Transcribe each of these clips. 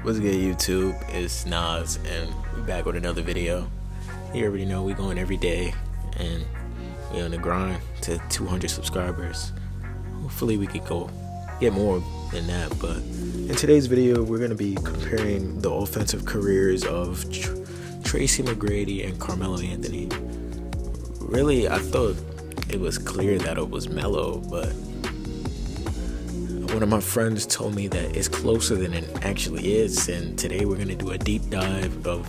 What's good, YouTube? It's Nas, and we back with another video. You already know we going every day, and we on the grind to 200 subscribers. Hopefully we could go get more than that, but in today's video we're going to be comparing the offensive careers of Tracy Mcgrady and Carmelo Anthony. Really, I thought it was clear that it was Melo, but one of my friends told me that it's closer than it actually is, and today we're going to do a deep dive of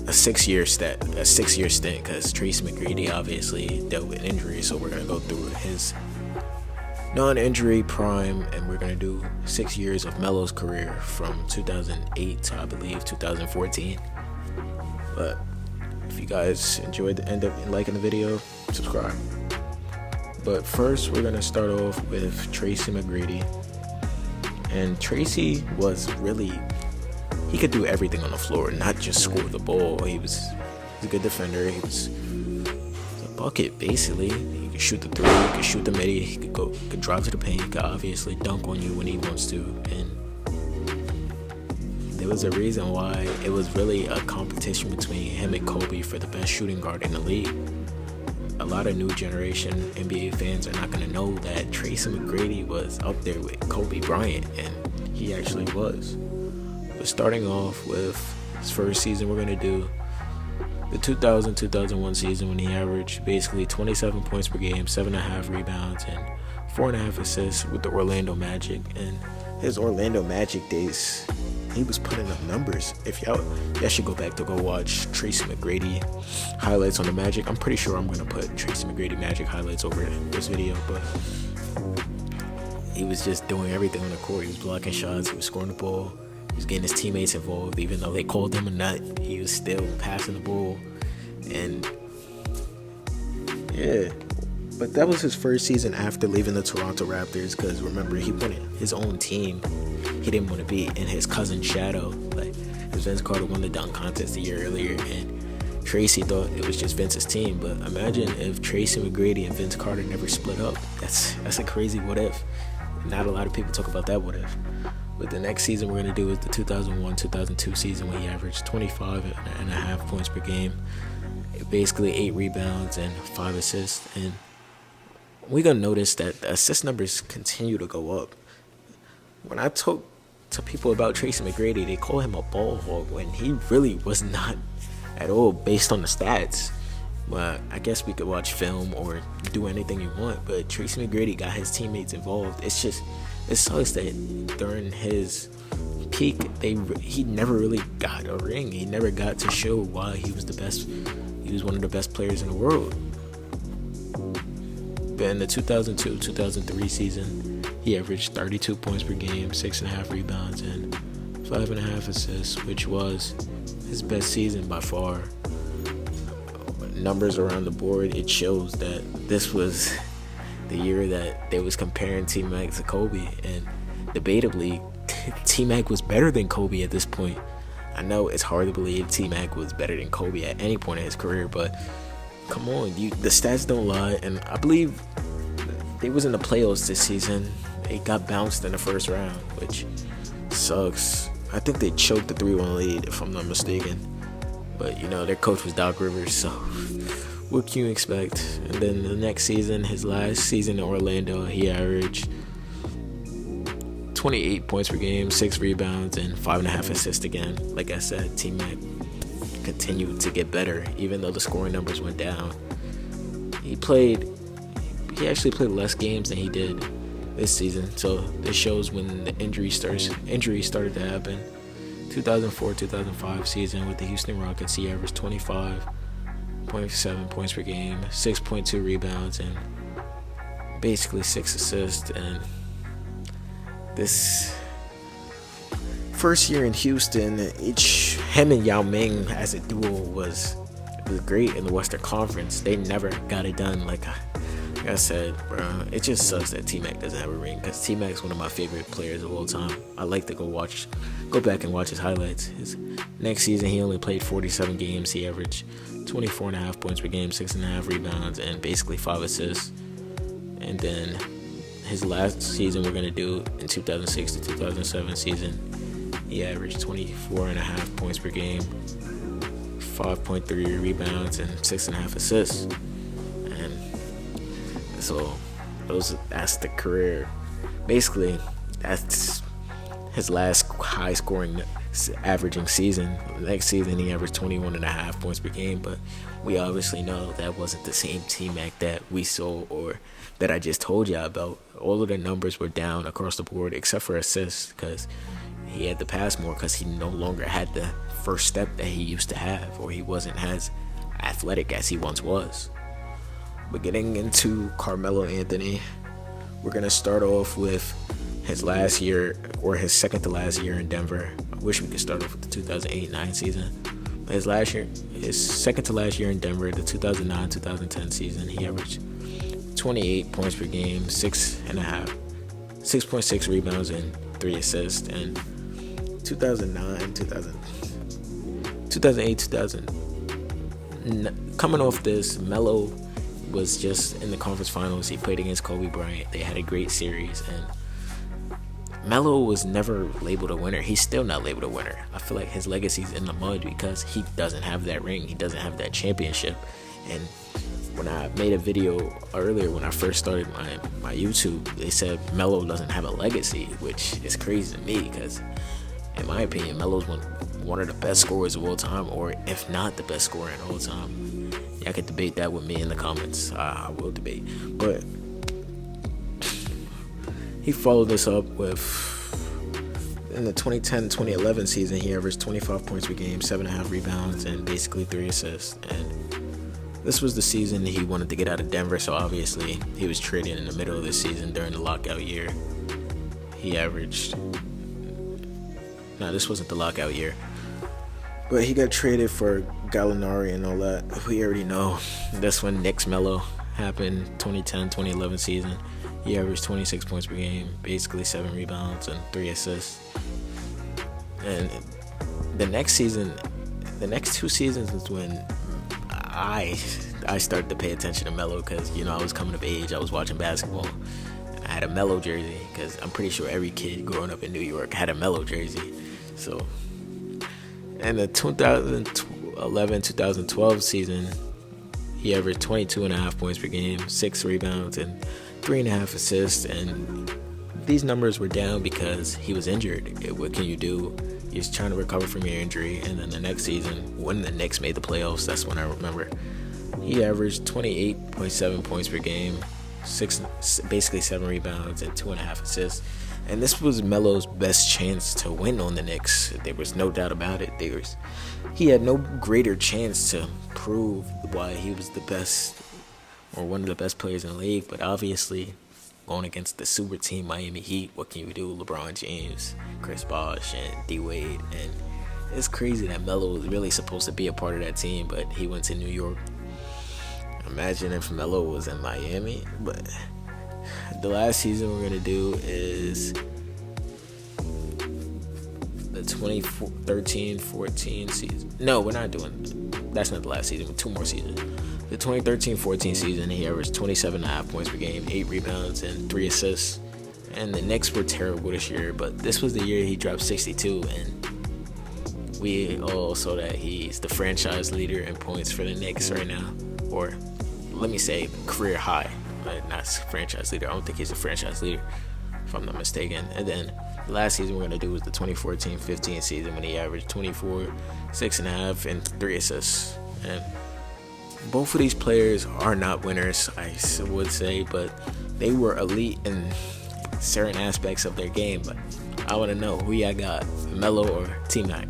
a six-year stint, because Tracy Mcgrady obviously dealt with injuries, so we're going to go through his non-injury prime, and we're going to do 6 years of Melo's career from 2008 to, I believe, 2014. But if you guys enjoyed the end up liking the video, subscribe. But first, we're going to start off with Tracy Mcgrady. And Tracy was really, he could do everything on the floor, not just score the ball. He was a good defender. He was a bucket, basically. He could shoot the three, he could shoot the midi, he could drive to the paint, he could obviously dunk on you when he wants to. And there was a reason why it was really a competition between him and Kobe for the best shooting guard in the league. A lot of new generation NBA fans are not going to know that Tracy Mcgrady was up there with Kobe Bryant, and he actually was. But starting off with his first season, we're going to do the 2000-2001 season, when he averaged basically 27 points per game, 7.5 rebounds, and 4.5 assists with the Orlando Magic. And his Orlando Magic days, he was putting up numbers. If y'all should go back to go watch Tracy Mcgrady highlights on the Magic. I'm pretty sure I'm going to put Tracy Mcgrady Magic highlights over this video, but he was just doing everything on the court. He was blocking shots, he was scoring the ball, he was getting his teammates involved. Even though they called him a nut, he was still passing the ball. And yeah, but that was his first season after leaving the Toronto Raptors, because remember, he wanted his own team. He didn't want to be in his cousin's shadow, like Vince Carter won the dunk contest a year earlier, and Tracy thought it was just Vince's team. But imagine if Tracy Mcgrady and Vince Carter never split up. That's a crazy what if. Not a lot of people talk about that what if. But the next season we're going to do is the 2001-2002 season, when he averaged 25.5 points per game, basically 8 rebounds and 5 assists. And we're going to notice that the assist numbers continue to go up. When I talk to people about Tracy Mcgrady, they call him a ball hog, when he really was not at all based on the stats. But I guess we could watch film or do anything you want, but Tracy Mcgrady got his teammates involved. It sucks that during his peak, he never really got a ring. He never got to show why he was the best. He was one of the best players in the world. But in the 2002-2003 season, he averaged 32 points per game, 6.5 rebounds, and 5.5 assists, which was his best season by far. Numbers around the board, it shows that this was the year that they was comparing T-Mac to Kobe, and debatably, T-Mac was better than Kobe at this point. I know it's hard to believe T-Mac was better than Kobe at any point in his career, but come on, the stats don't lie. And I believe they was in the playoffs this season. They got bounced in the first round, which sucks. I think they choked the 3-1 lead, if I'm not mistaken. But, their coach was Doc Rivers, so what can you expect? And then the next season, his last season in Orlando, he averaged 28 points per game, 6 rebounds, and 5.5 assists again. Like I said, T-Mac continued to get better, even though the scoring numbers went down. He actually played less games than he did this season, so this shows when the injuries started to happen. 2004-2005 season with the Houston Rockets, he averaged 25.7 points per game, 6.2 rebounds, and basically 6 assists. And this first year in Houston, him and Yao Ming as a duo was great in the Western Conference. They never got it done. Like I said, bro, it just sucks that T-Mac doesn't have a ring, because T-Mac's one of my favorite players of all time. I like to go back and watch his highlights. His next season, he only played 47 games. He averaged 24.5 points per game, 6.5 rebounds, and basically 5 assists. And then his last season we're going to do in 2006 to 2007 season, He averaged 24.5 points per game, 5.3 rebounds, and 6.5 assists. And so that's the career. Basically, that's his last high-scoring averaging season. The next season, he averaged 21.5 points per game, but we obviously know that wasn't the same T-Mac that we saw or that I just told you about. All of the numbers were down across the board except for assists, because he had to pass more because he no longer had the first step that he used to have, or he wasn't as athletic as he once was. But getting into Carmelo Anthony, we're going to start off with his last year, or his second to last year in Denver. I wish we could start off with the 2008-9 season. But his second to last year in Denver, the 2009-2010 season, he averaged 28 points per game, 6.6 rebounds, and 3 assists. And 2008-2000, coming off this, Melo was just in the conference finals. He played against Kobe Bryant. They had a great series, and Melo was never labeled a winner. He's still not labeled a winner. I feel like his legacy's in the mud because he doesn't have that ring. He doesn't have that championship. And when I made a video earlier, when I first started my YouTube, they said Melo doesn't have a legacy, which is crazy to me because, in my opinion, Melo's one of the best scorers of all time, or if not the best scorer in all time. Y'all can debate that with me in the comments. I will debate. But he followed this up with, in the 2010-2011 season, he averaged 25 points per game, 7.5 rebounds, and basically 3 assists. And this was the season he wanted to get out of Denver, so obviously he was traded in the middle of the season during the lockout year. He averaged... No, this wasn't the lockout year. But he got traded for Gallinari and all that. We already know. That's when Knicks Melo happened, 2010-2011 season. He averaged 26 points per game, basically 7 rebounds and 3 assists. And the next season, the next 2 seasons is when I started to pay attention to Melo because, I was coming of age. I was watching basketball. I had a Melo jersey because I'm pretty sure every kid growing up in New York had a Melo jersey. So, in the 2011-2012 season, he averaged 22.5 points per game, 6 rebounds, and 3.5 assists. And these numbers were down because he was injured. What can you do? He was trying to recover from your injury. And then the next season, when the Knicks made the playoffs, that's when I remember, he averaged 28.7 points per game, basically 7 rebounds, and 2.5 assists. And this was Melo's best chance to win on the Knicks. There was no doubt about it. He had no greater chance to prove why he was the best, or one of the best players in the league. But obviously, going against the super team Miami Heat, what can you do? LeBron James, Chris Bosh, and D-Wade. And it's crazy that Melo was really supposed to be a part of that team, but he went to New York. Imagine if Melo was in Miami. But the last season we're going to do is the 2013-14 season. No, we're not doing, that's not the last season, but 2 more seasons. The 2013-14 season, he averaged 27.5 points per game, 8 rebounds, and 3 assists. And the Knicks were terrible this year, but this was the year he dropped 62, and we all saw that he's the franchise leader in points for the Knicks right now. Or let me say career high, but not franchise leader. I don't think he's a franchise leader, if I'm not mistaken. And then the last season we're going to do is the 2014-15 season, when he averaged 24, 6.5, and 3 assists. And both of these players are not winners, I would say, but they were elite in certain aspects of their game. But I want to know who y'all got, Melo or T-Mac.